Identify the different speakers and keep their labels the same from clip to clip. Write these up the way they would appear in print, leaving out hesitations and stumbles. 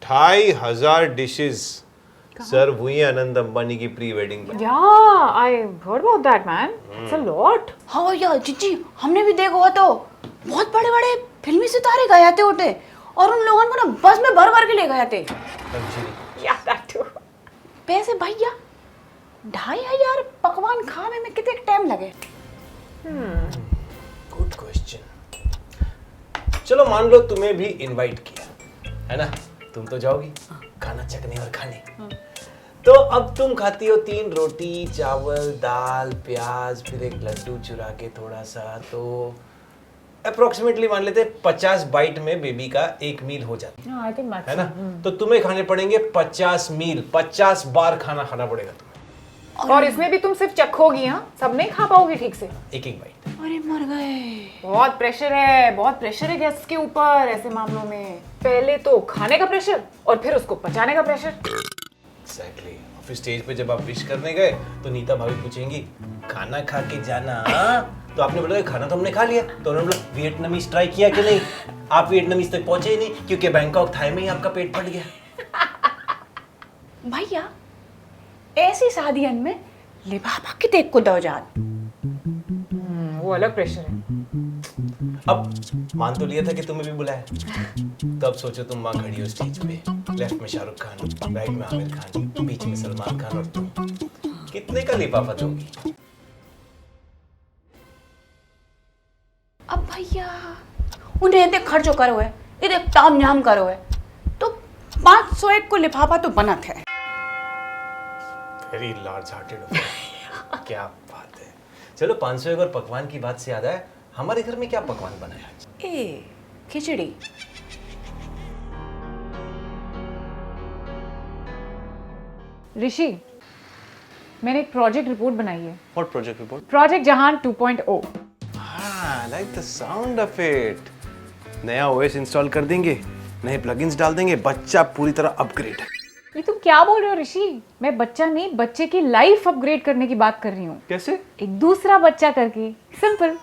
Speaker 1: 2,500 dishes सर्व हुई है आनंद अंबानी की प्री वेडिंग में।
Speaker 2: Yeah, I heard about that, man. It's a lot.
Speaker 3: हाँ भैया जीजी हमने भी देखा हुआ तो बहुत बड़े बड़े फिल्मी सितारे गए थे उठे और उन लोगों को ना बस में भर भर के ले गए थे।
Speaker 2: Yeah, that too.
Speaker 3: पैसे भैया 2,500 पकवान खाने में कितने टाइम लगे?
Speaker 1: Good question. चलो मान लो तुम्हें भी इनवाइट किया है ना, तुम तो जाओगी खाना चखने और खाने। तो अब तुम खाती हो 3 रोटी चावल दाल प्याज फिर एक लड्डू चुरा के थोड़ा सा, तो अप्रोक्सीमेटली मान लेते 50 बाइट में बेबी का एक मील हो जाता
Speaker 2: No, I think that's
Speaker 1: है ना। तो तुम्हें खाने पड़ेंगे 50 मील, 50 बार खाना खाना पड़ेगा तुम्हें।
Speaker 2: और इसमें भी तुम सिर्फ चखोगी, हाँ, सब नहीं खा पाओगी ठीक से।
Speaker 1: एक एक बाइट।
Speaker 3: अरे मर गए।
Speaker 2: बहुत प्रेशर है गेस्ट के ऊपर ऐसे मामलों में। पहले तो खाने का प्रेशर और फिर उसको पचाने का प्रेशर।
Speaker 1: एग्जैक्टली। और फिर स्टेज पे जब आप विश करने गए तो नीता भाभी पूछेंगी खाना खा के जाना, तो आपने बोला खाना तो हमने खा लिया, तो उन्होंने बोला वियतनामीज ट्राई किया कि नहीं? आप वियतनामीज तक पहुंचे ही नहीं क्योंकि बैंकॉक थाई में ही आपका पेट फट गया।
Speaker 3: भैया ऐसी शादियन में लिफाफा के देख को दो जात।
Speaker 2: वो अलग प्रेशर है।
Speaker 1: अब मान तो लिया था कि तुम्हें भी बुलाया, तो अब सोचो तुम वहां खड़ी हो स्टेज पे, लेफ्ट में शाहरुख खान, राइट में आमिर खान, बीच में सलमान खान और तुम, कितने का लिफाफा दोगी?
Speaker 3: अब भैया उन्हें इतने खर्चो करो है, इतने ताम झाम करो है, तो 501 को लिफाफा तो बनत है।
Speaker 1: Very large hearted. क्या बात है। चलो 501 और पकवान की बात से याद है, हमारे घर में क्या पकवान बना है आज?
Speaker 3: खिचड़ी।
Speaker 2: ऋषि, मैंने एक प्रोजेक्ट रिपोर्ट बनाई है।
Speaker 1: What project report?
Speaker 2: प्रोजेक्ट जहान 2.0।
Speaker 1: I like the sound of it. नया OS इंस्टॉल कर देंगे, नए प्लगइन्स डाल देंगे, बच्चा पूरी तरह अपग्रेड।
Speaker 2: ये तुम क्या बोल रहे हो ऋषि? मैं बच्चा नहीं, बच्चे की लाइफ अपग्रेड करने की बात कर रही हूँ।
Speaker 1: कैसे?
Speaker 2: एक दूसरा बच्चा करके। सिंपल।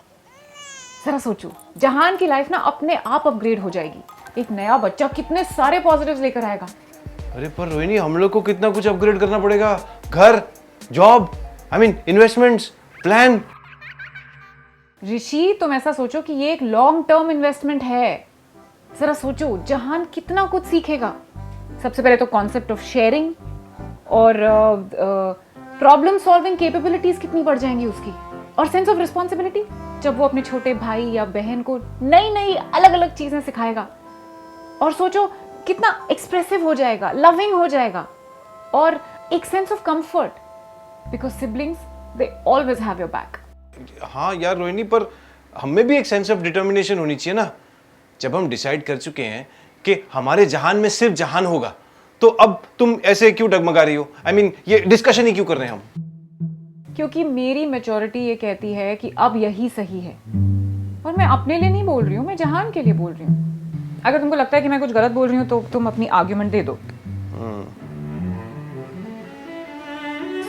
Speaker 2: जरा सोचो, जहान की लाइफ ना अपने आप अपग्रेड हो जाएगी। एक नया बच्चा कितने सारे पॉजिटिव्स लेकर आएगा।
Speaker 1: अरे पर रोहिणी, हम लोग को कितना कुछ अपग्रेड करना पड़ेगा। घर, जॉब, इन्वेस्टमेंट्स, प्लान।
Speaker 2: ऋषि तुम ऐसा सोचो कि ये एक लॉन्ग टर्म इन्वेस्टमेंट है। जरा सोचो जहान कितना कुछ सीखेगा। सबसे पहले तो कॉन्सेप्ट ऑफ शेयरिंग और प्रॉब्लम सॉल्विंग कैपेबिलिटीज कितनी बढ़ जाएंगी उसकी, और सेंस ऑफ रिस्पॉन्सिबिलिटी जब वो अपने छोटे भाई या बहन को नई नई अलग अलग चीजें सिखाएगा। और सोचो कितना एक्सप्रेसिव हो जाएगा, लविंग हो जाएगा, और एक sense of comfort because siblings they always have your back.
Speaker 1: हाँ यार रोहिणी, पर हमें भी एक सेंस ऑफ डिटर्मिनेशन होनी चाहिए ना। जब हम डिसाइड कर चुके हैं कि हमारे जहान में सिर्फ जहान होगा, तो अब तुम ऐसे क्यों डगमगा रही हो? ये डिस्कशन ही क्यों कर रहे हैं हम?
Speaker 2: क्योंकि मेरी मैच्योरिटी ये कहती है कि अब यही सही है। और मैं अपने लिए नहीं बोल रही हूँ, मैं जहान के लिए बोल रही हूँ। अगर तुमको लगता है कि मैं कुछ गलत बोल रही हूँ तो तुम अपनी आर्ग्यूमेंट दे दो।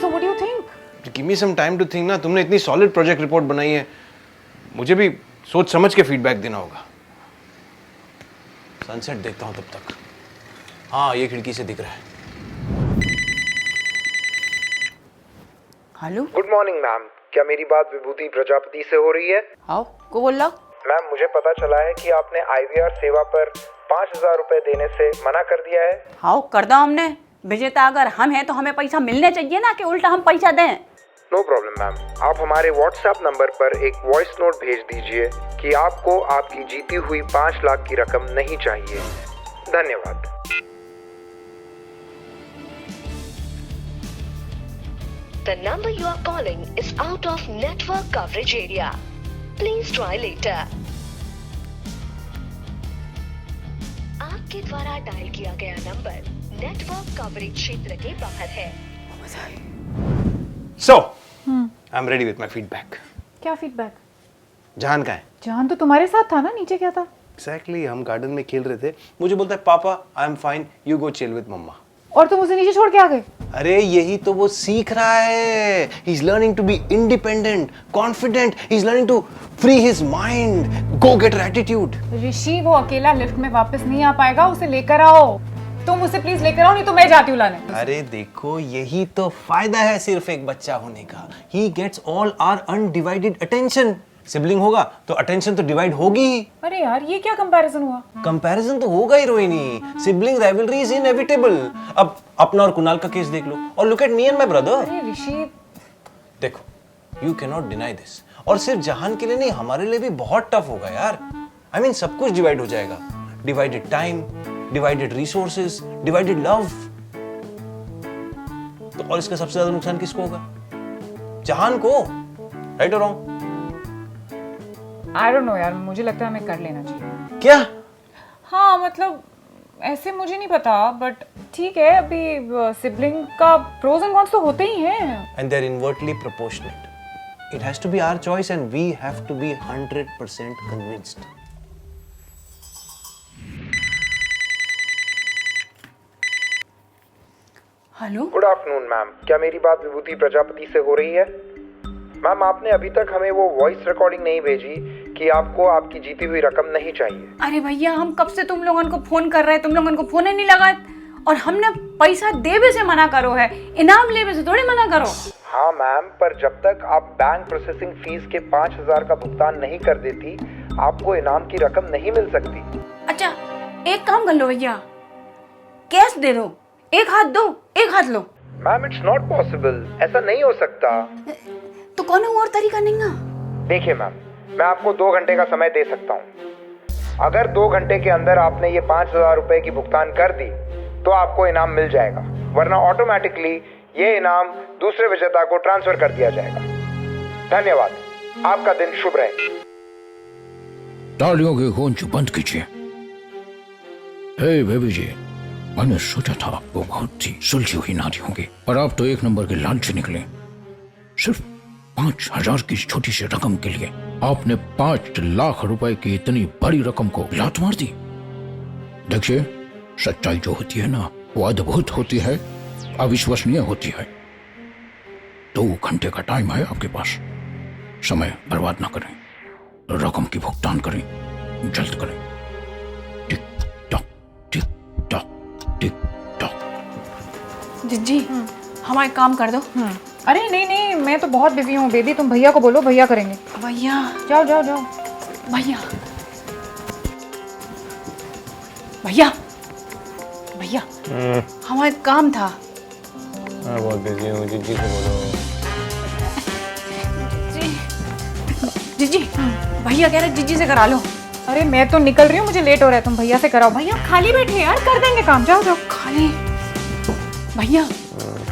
Speaker 2: So what do you think?
Speaker 1: Give me some time to think ना। तुमने इतनी सॉलिड प्रोजेक्ट रिपोर्ट बनाई है, मुझे भी सोच समझ के फीडबैक देना होगा। सनसेट देखता हूँ तब तक। हाँ, ये खिड़की से दिख रहा है।
Speaker 3: हेलो।
Speaker 4: गुड मॉर्निंग मैम, क्या मेरी बात विभूति प्रजापति से हो रही है?
Speaker 3: आओ को बोल रहा?
Speaker 4: मैम मुझे पता चला है कि आपने IVR सेवा पर 5,000 रुपए देने से मना कर दिया है।
Speaker 3: हाँ कर दो हमने। विजेता अगर हम हैं तो हमें पैसा मिलने चाहिए ना, कि उल्टा हम पैसा दें।
Speaker 4: नो प्रॉब्लम मैम, आप हमारे WhatsApp नंबर पर एक वॉइस नोट भेज दीजिए कि आपको आपकी जीती हुई 5 लाख की रकम नहीं चाहिए। धन्यवाद।
Speaker 5: The number you are calling is out of network coverage area. Please try later. आपके द्वारा डायल किया गया नंबर नेटवर्क कवरेज क्षेत्र के बाहर है।
Speaker 1: So, I'm ready with my feedback.
Speaker 2: क्या फीडबैक?
Speaker 1: जहान कहाँ है?
Speaker 2: जहान तो तुम्हारे साथ था ना, नीचे क्या था?
Speaker 1: Exactly, हम गार्डन में खेल रहे थे। मुझे बोलता है पापा I am fine, you go chill with मम्मा।
Speaker 2: और तुम उसे नीचे छोड़ के आ गए?
Speaker 1: अरे यही तो वो सीख रहा है। He's learning to be independent, confident. He's learning to free his mind, go-getter attitude.
Speaker 2: ऋषि वो अकेला लिफ्ट में वापस नहीं आ पाएगा, उसे लेकर आओ। तुम उसे प्लीज लेकर आओ, नहीं तो मैं जाती हूँ लाने।
Speaker 1: अरे देखो, यही तो फायदा है सिर्फ एक बच्चा होने का। He gets all our undivided attention. Sibling होगा तो अटेंशन तो डिवाइड होगी ही।
Speaker 2: अरे यार, ये क्या कंपैरिजन हुआ?
Speaker 1: कंपैरिजन तो होगा ही Rohini. Sibling rivalry is inevitable. अब अपना और कुणाल का केस देख लो, और look at me and my brother.
Speaker 2: अरे ऋषि,
Speaker 1: देखो, you can not deny this. और सिर्फ जहान के लिए नहीं, हमारे लिए भी बहुत टफ होगा यार। I mean, सब कुछ डिवाइड हो जाएगा। Divided time, divided resources, divided love. तो और इसका सबसे ज्यादा नुकसान किसको होगा? जहान को। राइट और रॉन्ग?
Speaker 2: आई डोंट नो यार, मुझे लगता है हमें कर लेना चाहिए।
Speaker 1: क्या?
Speaker 2: हाँ मतलब ऐसे मुझे नहीं पता, बट ठीक है, अभी सिबलिंग का प्रोज एंड कॉन्स तो होते ही हैं।
Speaker 1: And they're inversely proportionate. It has to be our choice and we have to be 100% convinced.
Speaker 3: Hello,
Speaker 4: good afternoon ma'am, क्या मेरी बात विभूति प्रजापति से हो रही है? मैम, आपने अभी तक हमें वो वॉइस रिकॉर्डिंग नहीं भेजी कि आपको आपकी जीती हुई रकम नहीं चाहिए।
Speaker 3: अरे भैया, हम कब से तुम लोगन को फोन कर रहे हैं, तुम लोगन को फोन ही नहीं लगा, और हमने पैसा देवे से मना करो है, इनाम लेवे से थोड़ी मना करो।
Speaker 4: हाँ मैम, पर जब तक आप बैंक प्रोसेसिंग फीस के 5,000 का भुगतान नहीं कर देती, आपको इनाम की रकम नहीं मिल सकती।
Speaker 3: अच्छा, एक काम कर लो भैया, कैश दे दो, एक हाथ दो, एक हाथ लो।
Speaker 4: मैम, इट्स नॉट पॉसिबल, ऐसा नहीं हो सकता।
Speaker 3: तो कौन और तरीका नहीं ना?
Speaker 4: देखिए मैम, मैं आपको 2 घंटे का समय दे सकता हूँ। अगर 2 घंटे के अंदर आपने ये 5,000 रुपए की भुगतान कर दी तो आपको इनाम मिल जाएगा, वरना ऑटोमेटिकली ये इनाम दूसरे विजेता को ट्रांसफर कर दिया जाएगा। धन्यवाद, आपका दिन शुभ रहे।
Speaker 6: तालियों की गूंज बंद कीजिए। हे बेबी जी, मैंने सोचा था आपको बहुत सी सुलझी हुई नारी होंगी, पर आप तो एक नंबर के लालची निकले। सिर्फ 5,000 की छोटी सी रकम के लिए आपने 5 लाख रुपए की इतनी बड़ी रकम को लात मार दी। देखिए, सच्चाई जो होती है ना, वो अद्भुत होती है, अविश्वसनीय होती है। 2 घंटे का टाइम है आपके पास, समय बर्बाद ना करें, रकम की भुगतान करें, जल्द करें। Tick tock, tick tock, tick tock.
Speaker 3: जी, हमारा काम कर दो।
Speaker 2: अरे नहीं नहीं, मैं तो बहुत बिजी हूँ बेबी, तुम भैया को बोलो, भैया करेंगे।
Speaker 3: भैया,
Speaker 2: जाओ जाओ जाओ।
Speaker 3: भैया, भैया, भैया, हमारा काम था।
Speaker 1: मैं बहुत बिजी हूँ, जीजी को बोलो।
Speaker 3: जीजी, भैया कह रहे जीजी से करा लो।
Speaker 2: अरे मैं तो निकल रही हूँ, मुझे लेट हो रहा है, तुम भैया से कराओ। भैया खाली बैठे यार, कर देंगे काम, जाओ जाओ।
Speaker 3: खाली? भैया,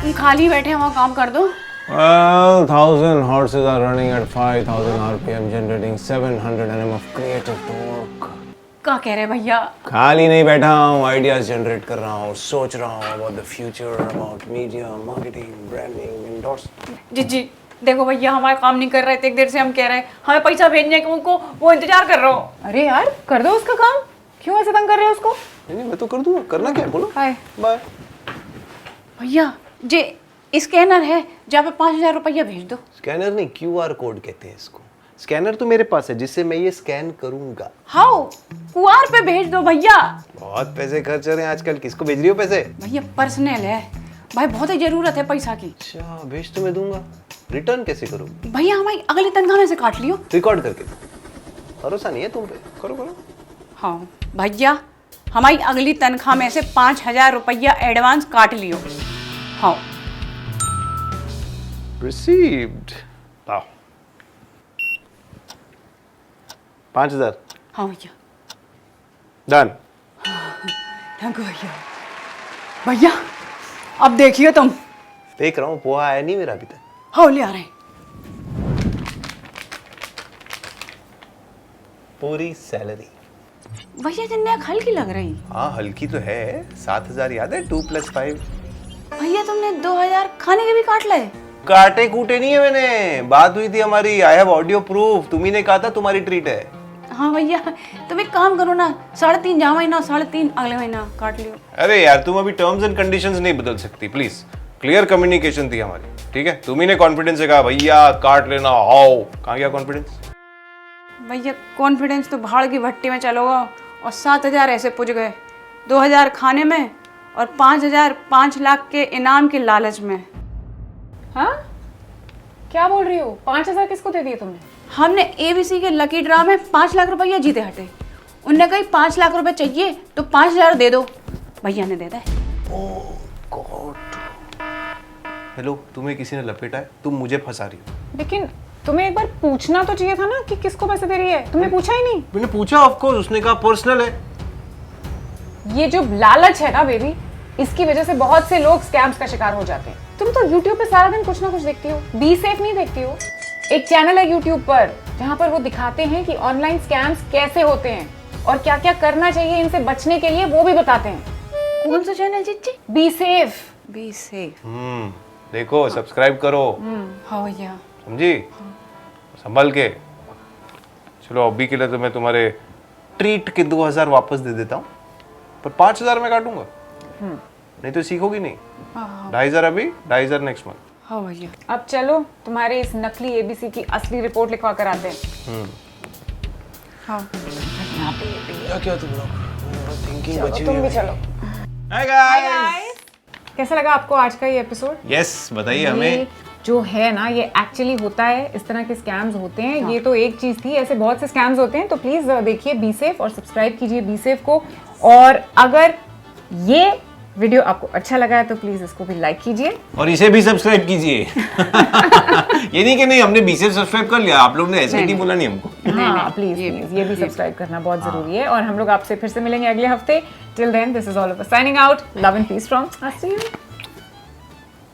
Speaker 3: तुम खाली बैठे वहाँ काम कर दो।
Speaker 1: 1,000 horses are running at 5,000 RPM, generating 700 nm of creative torque.
Speaker 3: क्या कह रहे भैया?
Speaker 1: खाली नहीं बैठा हूँ, आइडियाज जनरेट कर रहा हूँ, सोच रहा हूँ about the future, about media, marketing, branding, endorsement.
Speaker 3: जीजी, देखो भैया, हमारा काम नहीं कर रहे थे, एक देर से हम कह रहे हैं हमें पैसा भेजने के, उनको वो इंतजार कर रहा हो।
Speaker 2: अरे यार कर दो उसका काम, क्यों ऐसे तंग कर रहे हो उसको?
Speaker 1: नहीं, मैं तो कर दूंगा, करना क्या है बोलो।
Speaker 2: Hi
Speaker 1: bye.
Speaker 3: भैया, जे स्कैनर है, जहाँ पे 5,000 रुपया भेज दो।
Speaker 1: स्कैनर नहीं, QR कोड कहते हैं इसको। स्कैनर तो मेरे पास है, जिससे मैं ये स्कैन करूंगा।
Speaker 3: हाउ? QR पे भेज दो भैया।
Speaker 1: बहुत पैसे खर्च हो रहे हैं आजकल, किसको भेज रही हो पैसे?
Speaker 3: भैया पर्सनल है भाई, बहुत ही जरूरत है पैसा की।
Speaker 1: अच्छा, भेज तो मैं दूंगा, रिटर्न कैसे करूँ?
Speaker 3: भैया हमारी अगली तनख्वाह में से काट लियो।
Speaker 1: रिकॉर्ड करके दो, भरोसा नहीं है तुम पे, करो करो।
Speaker 3: हाँ भैया, हमारी अगली तनख्वाह में से 5,000 रुपया एडवांस काट लियो। हाँ
Speaker 1: रिसीव्ड। लाओ 5,000।
Speaker 3: हाँ भैया,
Speaker 1: डन।
Speaker 3: थैंक यू भैया। भैया अब देखिए तुम।
Speaker 1: देख रहा हूँ, पोहा आया नहीं मेरा अभी तक।
Speaker 3: हाँ ले आ रहे हैं।
Speaker 1: पूरी सैलरी।
Speaker 3: भैया जिन्ने हल्की लग रही।
Speaker 1: हाँ हल्की तो है, 7,000 याद है, 2 + 5।
Speaker 3: भैया तुमने 2,000 खाने के भी काट लाए।
Speaker 1: काटे कूटे नहीं है मैंने, बात हुई थी हमारी, आई हैव ऑडियो प्रूफ। तुम्ही ने कहा था तुम्हारी ट्रीट है।
Speaker 3: हाँ भैया, तुम एक काम करो ना, 3.5 जा महीना, 3.5 अगले महीना काट लियो।
Speaker 1: अरे यार, तुम अभी टर्म्स एंड कंडीशंस नहीं बदल सकती, प्लीज। क्लियर कम्युनिकेशन थी हमारी, ठीक है? तुम्ही ने कॉन्फिडेंस से कहा भैया काट लेना, हाउ? कहाँ गया कॉन्फिडेंस?
Speaker 3: भैया कॉन्फिडेंस तो भाड़ की भट्टी में चलोगा, और 7,000 ऐसे पुज गए, 2,000 खाने में और 5,000 5 लाख के इनाम के लालच में।
Speaker 2: हाँ, क्या बोल रही हो? 5,000 किसको दे दिए तुमने?
Speaker 3: हमने ABC के लकी ड्रा में 5 लाख रुपया जीते हटे। उनने कही 5 लाख रुपए चाहिए तो 5,000 दे दो। भैया ने दे दे।
Speaker 1: हेलो, तुम्हें किसी ने लपेटा है, तुम मुझे फंसा रही हो।
Speaker 2: लेकिन तुम्हें एक बार पूछना तो चाहिए था ना कि किसको पैसे दे रही है। तुमने पूछा ही नहीं।
Speaker 1: मैंने पूछा, ऑफ कोर्स, उसने कहा पर्सनल है।
Speaker 2: ये जो लालच है ना बेबी, इसकी वजह से बहुत से लोग स्कैम्स का शिकार हो जाते हैं। तुम तो YouTube पे सारा दिन कुछ ना कुछ देखती हो, बी सेफ नहीं देखती हो? एक चैनल है YouTube पर जहाँ पर वो दिखाते हैं कि ऑनलाइन स्कैम्स कैसे होते हैं और क्या क्या करना चाहिए इनसे बचने के लिए, वो भी बताते हैं।
Speaker 3: कौन सा चैनल जीजी?
Speaker 2: Be safe.
Speaker 3: Be safe.
Speaker 1: देखो, सब्सक्राइब करो।
Speaker 3: हाँ भैया।
Speaker 1: समझी? संभल के। चलो, अभी के लिए तो मैं तुम्हारे ट्रीट के 2,000 वापस दे देता हूँ, पर 5,000 में काटूंगा। नहीं तो सीखोगी नहीं। 2,500 अभी, 2,500 नेक्स्ट मंथ।
Speaker 3: हाँ भैया।
Speaker 2: अब चलो, तुम्हारे इस नकली ABC की असली रिपोर्ट लिखवा कर आते हैं।
Speaker 3: हाँ।
Speaker 1: क्या तुम लोग थिंकिंग बची
Speaker 2: तुम भी चलो।
Speaker 1: Hi guys.
Speaker 2: कैसा लगा आपको आज का ये एपिसोड?
Speaker 1: यस, बताइए हमें।
Speaker 2: जो है ना, ये एक्चुअली होता है, इस तरह के स्कैम्स होते हैं। ये तो एक चीज थी, ऐसे बहुत से स्कैम्स होते हैं। तो प्लीज देखिए बी सेफ और सब्सक्राइब कीजिए बी सेफ को। और अगर ये वीडियो आपको अच्छा लगा है तो प्लीज इसको भी लाइक कीजिए
Speaker 1: और इसे भी सब्सक्राइब कीजिए। ये नहीं कि नहीं, हमने बीसेफ सब्सक्राइब कर लिया, आप लोग ने ऐसे नहीं बोला नहीं हमको।
Speaker 2: हाँ, प्लीज ये भी सब्सक्राइब करना बहुत जरूरी है। और हम लोग आपसे फिर से मिलेंगे अगले हफ्ते। Till then, this is all of us signing out. Love and peace from Australia.